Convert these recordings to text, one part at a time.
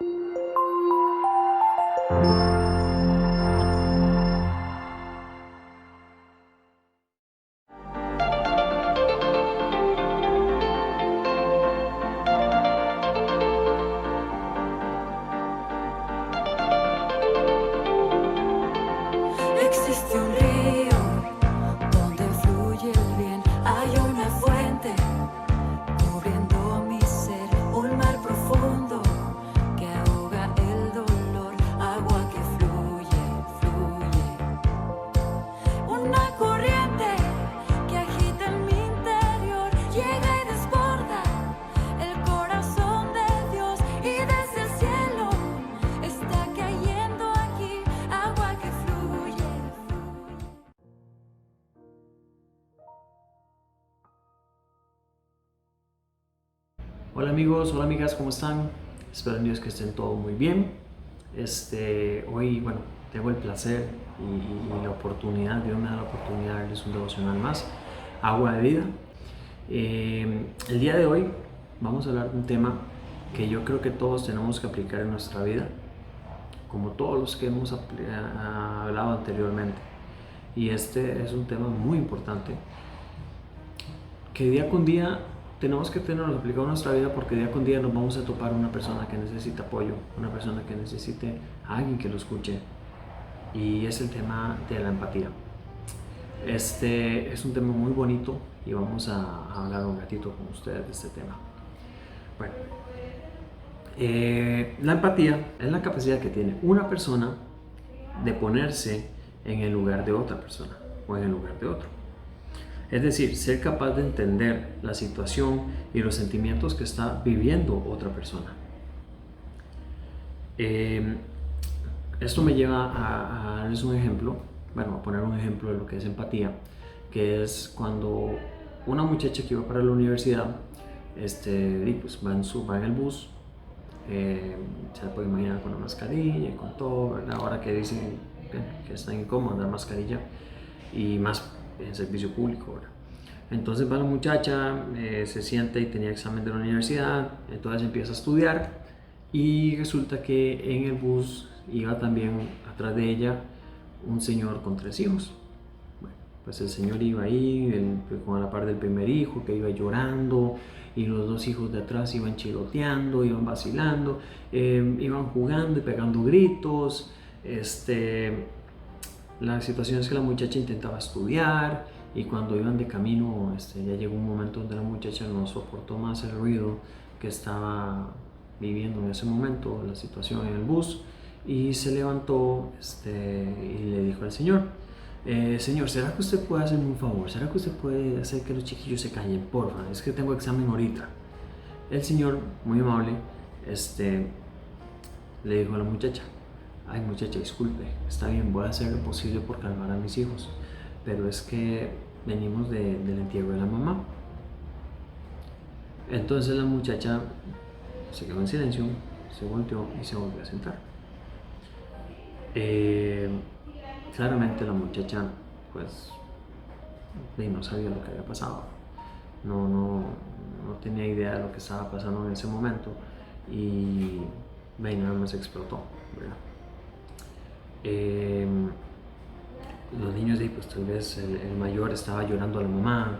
Existe un río donde fluye el bien, hay una fuente cubriendo mi ser, un mar profundo que ahoga el dolor, agua que fluye, fluye, una corriente que agita en mi interior, llega y desborda el corazón de Dios, y desde el cielo está cayendo aquí, agua que fluye, fluye. Hola amigos, hola amigas, ¿cómo están? Espero en Dios que estén todos muy bien. Hoy, bueno, tengo el placer y la oportunidad, Dios me da la oportunidad de darles un devocional más, agua de vida. El día de hoy vamos a hablar de un tema que yo creo que todos tenemos que aplicar en nuestra vida, como todos los que hemos hablado anteriormente. Y este es un tema muy importante, que día con día tenemos que tenerlo aplicado en nuestra vida, porque día con día nos vamos a topar una persona que necesita apoyo, una persona que necesite a alguien que lo escuche, y es el tema de la empatía. Este es un tema muy bonito y vamos a hablar un ratito con ustedes de este tema. Bueno, la empatía es la capacidad que tiene una persona de ponerse en el lugar de otra persona o en el lugar de otro. Es decir, ser capaz de entender la situación y los sentimientos que está viviendo otra persona. Esto me lleva a darles un ejemplo, bueno, a poner un ejemplo de lo que es empatía, que es cuando una muchacha que iba para la universidad, pues va en el bus, se la puede imaginar con la mascarilla y con todo, ¿verdad? Ahora que dicen que está incómodo andar mascarilla, y más en servicio público, ¿verdad? Entonces va la muchacha, se sienta y tenía examen de la universidad, entonces empieza a estudiar, y resulta que en el bus iba también atrás de ella un señor con 3 hijos. Bueno, pues el señor iba ahí con la par del primer hijo, que iba llorando, y los 2 hijos de atrás iban chiloteando, iban vacilando, iban jugando y pegando gritos. La situación es que la muchacha intentaba estudiar, y cuando iban de camino, ya llegó un momento donde la muchacha no soportó más el ruido que estaba viviendo en ese momento, la situación en el bus, y se levantó y le dijo al señor: señor, ¿será que usted puede hacerme un favor? ¿Será que usted puede hacer que los chiquillos se callen, porfa? Es que tengo examen ahorita. El señor, muy amable, le dijo a la muchacha: ay, muchacha, disculpe, está bien, voy a hacer lo posible por calmar a mis hijos, pero es que venimos del entierro de la mamá. Entonces la muchacha se quedó en silencio, se volteó y se volvió a sentar. Claramente la muchacha, pues, no sabía lo que había pasado, no tenía idea de lo que estaba pasando en ese momento, y nada más explotó, ¿verdad? Los niños, pues tal vez el mayor estaba llorando a la mamá,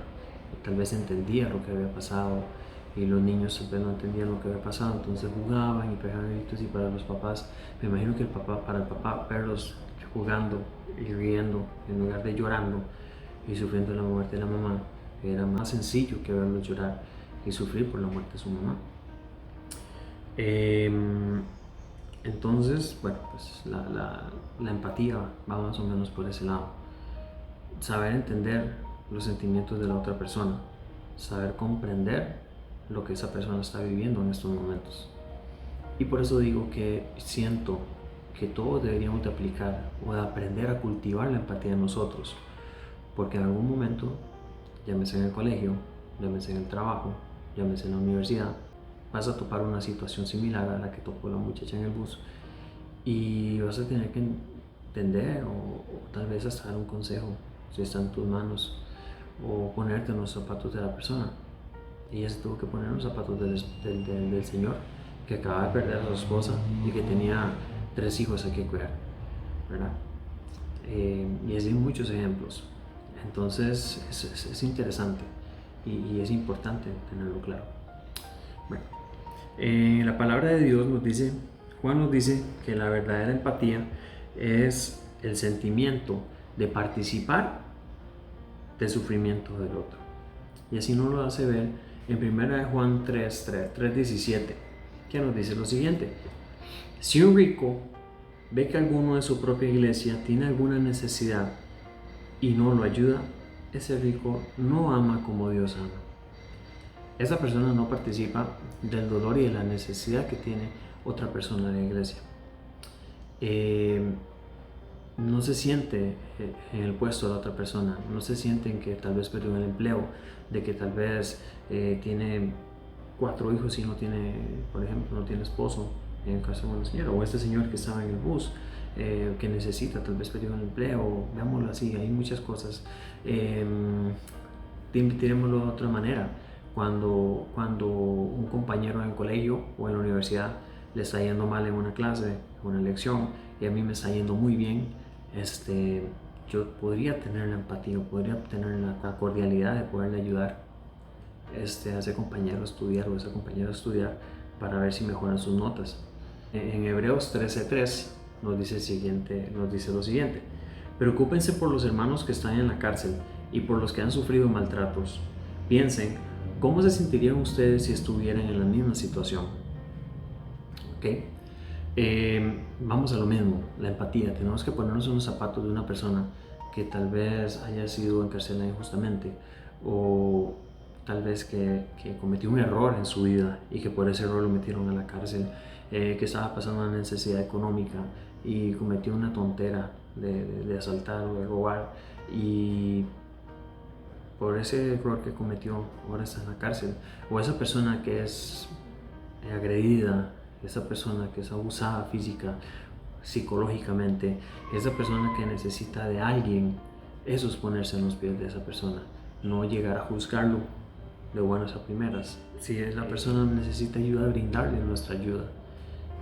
tal vez entendía lo que había pasado, y los niños tal vez no entendían lo que había pasado, entonces jugaban y pegaban gritos, y para los papás, me imagino que para el papá verlos jugando y riendo en lugar de llorando y sufriendo la muerte de la mamá, era más sencillo que verlos llorar y sufrir por la muerte de su mamá. Entonces, bueno, pues la empatía va más o menos por ese lado. Saber entender los sentimientos de la otra persona, saber comprender lo que esa persona está viviendo en estos momentos. Y por eso digo que siento que todos deberíamos de aplicar o de aprender a cultivar la empatía en nosotros, porque en algún momento, llámese en el colegio, llámese en el trabajo, llámese en la universidad, vas a topar una situación similar a la que topó la muchacha en el bus, y vas a tener que entender o tal vez hasta dar un consejo, si está en tus manos, o ponerte en los zapatos de la persona. Y ella se tuvo que poner en los zapatos del Señor, que acaba de perder a su esposa y que tenía 3 hijos a que cuidar, ¿verdad? Y así muchos ejemplos. Entonces es interesante y es importante tenerlo claro. Bueno, la palabra de Dios nos dice, Juan nos dice que la verdadera empatía es el sentimiento de participar del sufrimiento del otro. Y así nos lo hace ver en 1 Juan 3:17, que nos dice lo siguiente: si un rico ve que alguno de su propia iglesia tiene alguna necesidad y no lo ayuda, ese rico no ama como Dios ama. Esa persona no participa del dolor y de la necesidad que tiene otra persona de la iglesia. No se siente en el puesto de la otra persona, no se siente en que tal vez perdió el empleo, de que tal vez tiene 4 hijos y no tiene, por ejemplo, no tiene esposo, en el caso de una señora, o este señor que estaba en el bus, que necesita, tal vez perdió el empleo, veámoslo así, hay muchas cosas. Tirémoslo de otra manera, cuando un compañero en el colegio o en la universidad le está yendo mal en una clase, en una lección, y a mí me está yendo muy bien, yo podría tener la empatía, podría tener la cordialidad de poderle ayudar a ese compañero a estudiar o a esa compañera a estudiar para ver si mejoran sus notas. En Hebreos 13:3 nos dice lo siguiente: preocúpense por los hermanos que están en la cárcel y por los que han sufrido maltratos. Piensen, ¿cómo se sentirían ustedes si estuvieran en la misma situación? ¿Okay? Vamos a lo mismo, la empatía. Tenemos que ponernos en los zapatos de una persona que tal vez haya sido encarcelada injustamente, o tal vez que cometió un error en su vida y que por ese error lo metieron a la cárcel, que estaba pasando una necesidad económica y cometió una tontera de asaltar o de robar, y por ese error que cometió ahora está en la cárcel. O esa persona que es agredida, esa persona que es abusada física, psicológicamente, esa persona que necesita de alguien. Eso es ponerse en los pies de esa persona, no llegar a juzgarlo de buenas a primeras. Si la persona necesita ayuda, brindarle nuestra ayuda.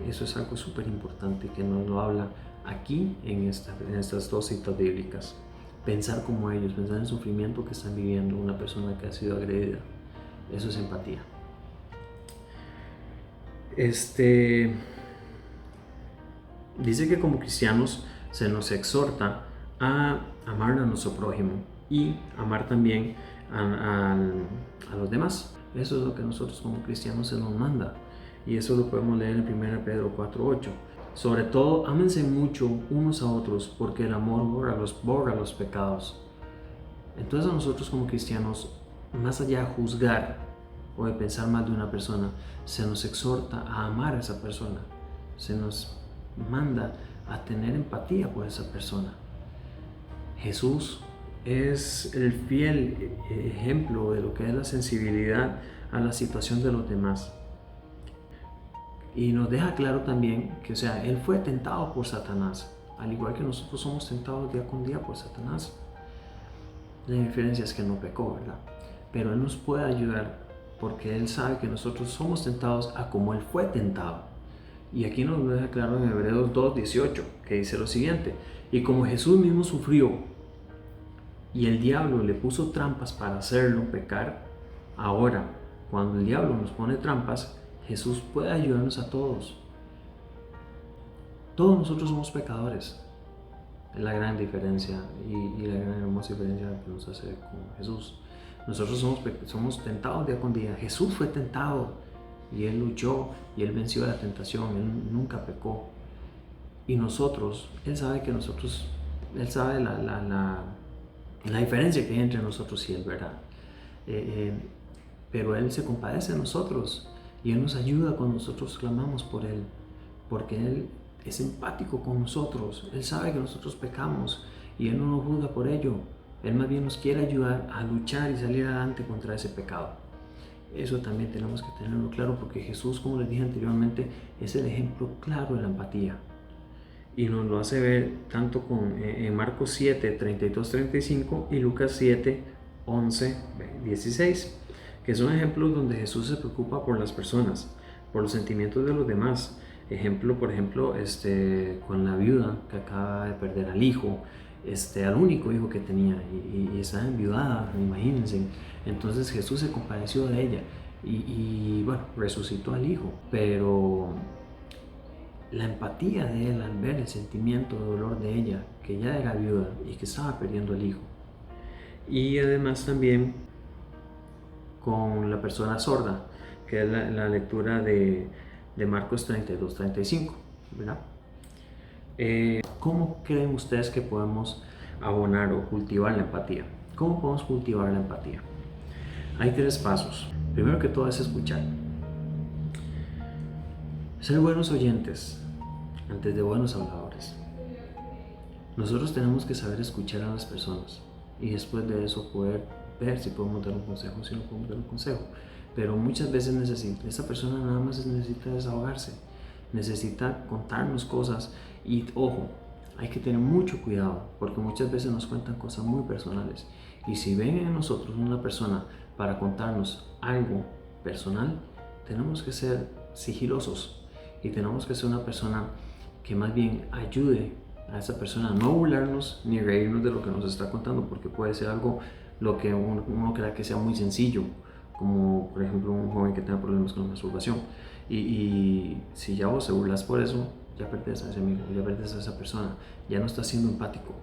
Eso es algo súper importante que nos lo habla aquí en estas 2 citas bíblicas. Pensar como ellos, pensar en el sufrimiento que están viviendo una persona que ha sido agredida. Eso es empatía. Dice que como cristianos se nos exhorta a amar a nuestro prójimo y amar también a los demás. Eso es lo que nosotros como cristianos se nos manda, y eso lo podemos leer en 1 Pedro 4:8. Sobre todo, ámense mucho unos a otros, porque el amor borra los pecados. Entonces a nosotros como cristianos, más allá de juzgar o de pensar mal de una persona, se nos exhorta a amar a esa persona, se nos manda a tener empatía por esa persona. Jesús es el fiel ejemplo de lo que es la sensibilidad a la situación de los demás. Y nos deja claro también que, Él fue tentado por Satanás, al igual que nosotros somos tentados día con día por Satanás. La diferencia es que no pecó, ¿verdad? Pero Él nos puede ayudar porque Él sabe que nosotros somos tentados a como Él fue tentado. Y aquí nos lo deja claro en Hebreos 2:18, que dice lo siguiente: y como Jesús mismo sufrió y el diablo le puso trampas para hacerlo pecar, ahora, cuando el diablo nos pone trampas, Jesús puede ayudarnos a todos. Todos nosotros somos pecadores. Es la gran diferencia y la gran hermosa diferencia que nos hace con Jesús. Nosotros somos tentados día con día. Jesús fue tentado y Él luchó y Él venció la tentación. Él nunca pecó. Y nosotros, Él sabe que nosotros, Él sabe la diferencia que hay entre nosotros y Él, ¿verdad? Pero Él se compadece de nosotros y Él nos ayuda cuando nosotros clamamos por Él, porque Él es empático con nosotros. Él sabe que nosotros pecamos y Él no nos juzga por ello. Él más bien nos quiere ayudar a luchar y salir adelante contra ese pecado. Eso también tenemos que tenerlo claro, porque Jesús, como les dije anteriormente, es el ejemplo claro de la empatía. Y nos lo hace ver tanto en Marcos 7, 32-35 y Lucas 7, 11, 16, que son ejemplos donde Jesús se preocupa por las personas, por los sentimientos de los demás. Ejemplo, por ejemplo, con la viuda que acaba de perder al hijo, al único hijo que tenía y estaba enviudada, imagínense. Entonces Jesús se compadeció de ella y bueno, resucitó al hijo, pero la empatía de él al ver el sentimiento de dolor de ella, que ya era viuda y que estaba perdiendo al hijo. Y además también con la persona sorda, que es la lectura de Marcos 32-35, ¿verdad? ¿Cómo creen ustedes que podemos abonar o cultivar la empatía? ¿Cómo podemos cultivar la empatía? Hay 3 pasos. Primero que todo es escuchar. Ser buenos oyentes antes de buenos habladores. Nosotros tenemos que saber escuchar a las personas y después de eso poder ver si podemos dar un consejo o si no podemos dar un consejo. Pero muchas veces esa persona nada más necesita desahogarse, necesita contarnos cosas y ojo, hay que tener mucho cuidado porque muchas veces nos cuentan cosas muy personales y si ven en nosotros una persona para contarnos algo personal, tenemos que ser sigilosos y tenemos que ser una persona que más bien ayude a esa persona a no burlarnos ni reírnos de lo que nos está contando, porque puede ser algo lo que uno crea que sea muy sencillo, como por ejemplo un joven que tenga problemas con la masturbación y si ya vos se burlas por eso, ya perdés a ese amigo, ya perdés a esa persona, ya no estás siendo empático.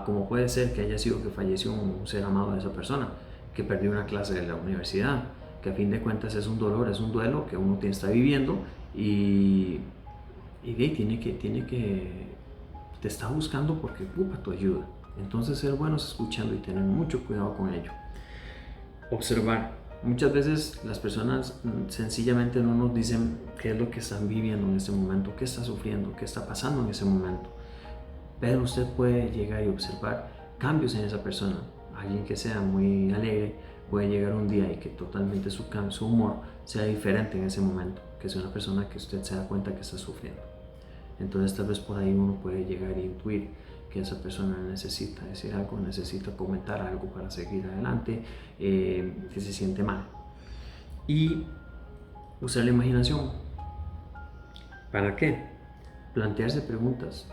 Como puede ser que haya sido que falleció un ser amado de esa persona, que perdió una clase de la universidad, que a fin de cuentas es un dolor, es un duelo que uno está viviendo y tiene que te está buscando porque ocupa tu ayuda. Entonces ser buenos escuchando y tener mucho cuidado con ello. Observar. Muchas veces las personas sencillamente no nos dicen qué es lo que están viviendo en ese momento, qué está sufriendo, qué está pasando en ese momento. Pero usted puede llegar y observar cambios en esa persona. Alguien que sea muy alegre puede llegar un día y que totalmente su humor sea diferente en ese momento, que sea una persona que usted se da cuenta que está sufriendo. Entonces tal vez por ahí uno puede llegar e intuir que esa persona necesita decir algo, necesita comentar algo para seguir adelante, que se siente mal. Y usar la imaginación. ¿Para qué? Plantearse preguntas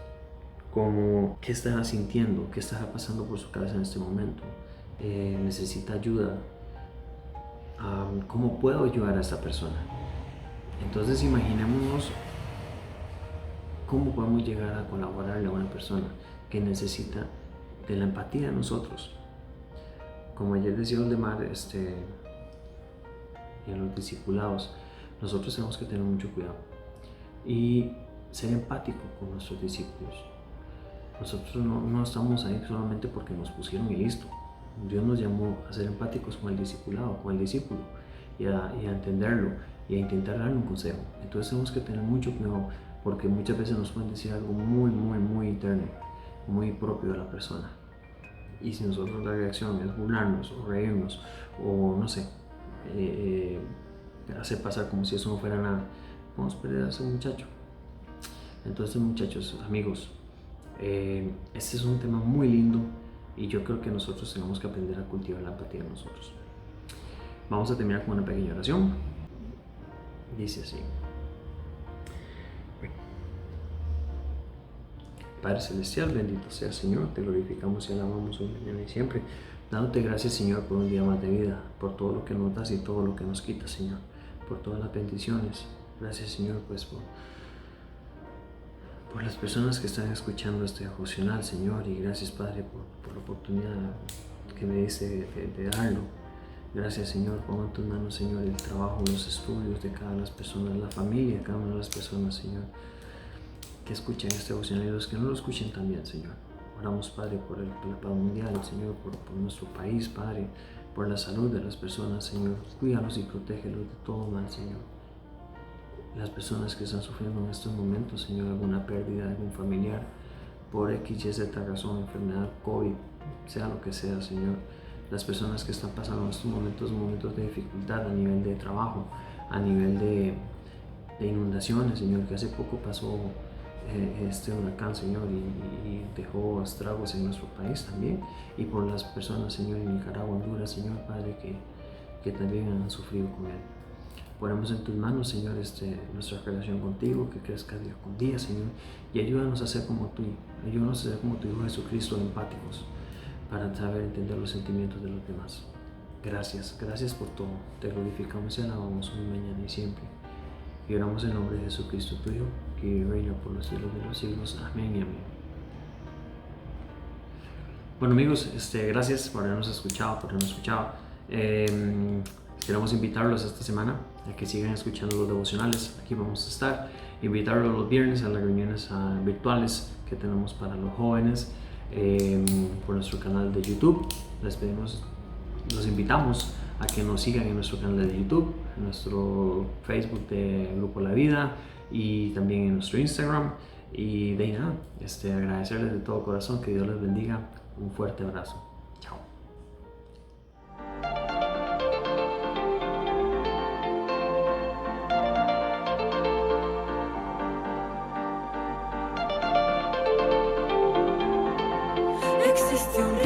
como ¿qué estará sintiendo? ¿Qué estará pasando por su cabeza en este momento? ¿Necesita ayuda? ¿Cómo puedo ayudar a esta persona? Entonces imaginémonos cómo podemos llegar a colaborarle a una persona que necesita de la empatía de nosotros. Como ayer decía Oldemar, en los discipulados, nosotros tenemos que tener mucho cuidado y ser empático con nuestros discípulos. Nosotros no estamos ahí solamente porque nos pusieron y listo. Dios nos llamó a ser empáticos con el discipulado, con el discípulo y a entenderlo y a intentar darle un consejo. Entonces tenemos que tener mucho cuidado porque muchas veces nos pueden decir algo muy interno, muy propio de la persona. Y si nosotros la reacción es burlarnos o reírnos o no sé, hacer pasar como si eso no fuera nada, vamos a perder a ese muchacho. Entonces muchachos, amigos, este es un tema muy lindo y yo creo que nosotros tenemos que aprender a cultivar la empatía en nosotros. Vamos a terminar con una pequeña oración. Dice así. Padre Celestial, bendito sea Señor, te glorificamos y alabamos hoy, mañana y siempre, dándote gracias Señor por un día más de vida, por todo lo que nos das y todo lo que nos quitas Señor, por todas las bendiciones. Gracias Señor pues por las personas que están escuchando este devocional Señor, y gracias Padre por la oportunidad que me diste de darlo. Gracias Señor, pongo en tus manos Señor el trabajo, los estudios de cada una de las personas, la familia de cada una de las personas Señor, que escuchen este devocional y los que no lo escuchen también, Señor. Oramos, Padre, por la paz mundial, Señor, por nuestro país, Padre, por la salud de las personas, Señor. Cuídalos y protégelos de todo mal, Señor. Las personas que están sufriendo en estos momentos, Señor, alguna pérdida de algún familiar, por X, Y, Z razón, enfermedad, COVID, sea lo que sea, Señor. Las personas que están pasando en estos momentos de dificultad a nivel de trabajo, a nivel de inundaciones, Señor, que hace poco pasó este huracán, Señor, y dejó estragos en nuestro país también, y por las personas, Señor, en Nicaragua, Honduras, Señor, Padre, que también han sufrido con él. Ponemos en tus manos, Señor, nuestra relación contigo, que crezca día con día, Señor, y ayúdanos a ser como tú, ayúdanos a ser como tu Hijo Jesucristo, empáticos, para saber entender los sentimientos de los demás. Gracias por todo. Te glorificamos y alabamos hoy, mañana y siempre. Y oramos en nombre de Jesucristo, tu Hijo, que vive y reina por los siglos de los siglos. Amén y amén. Bueno, amigos, gracias por habernos escuchado, queremos invitarlos esta semana a que sigan escuchando los devocionales. Aquí vamos a estar. Invitarlos los viernes a las reuniones virtuales que tenemos para los jóvenes por nuestro canal de YouTube. Los invitamos a que nos sigan en nuestro canal de YouTube, en nuestro Facebook de Grupo La Vida y también en nuestro Instagram. Y de nada, agradecerles de todo corazón, que Dios les bendiga. Un fuerte abrazo. Chao. Existe un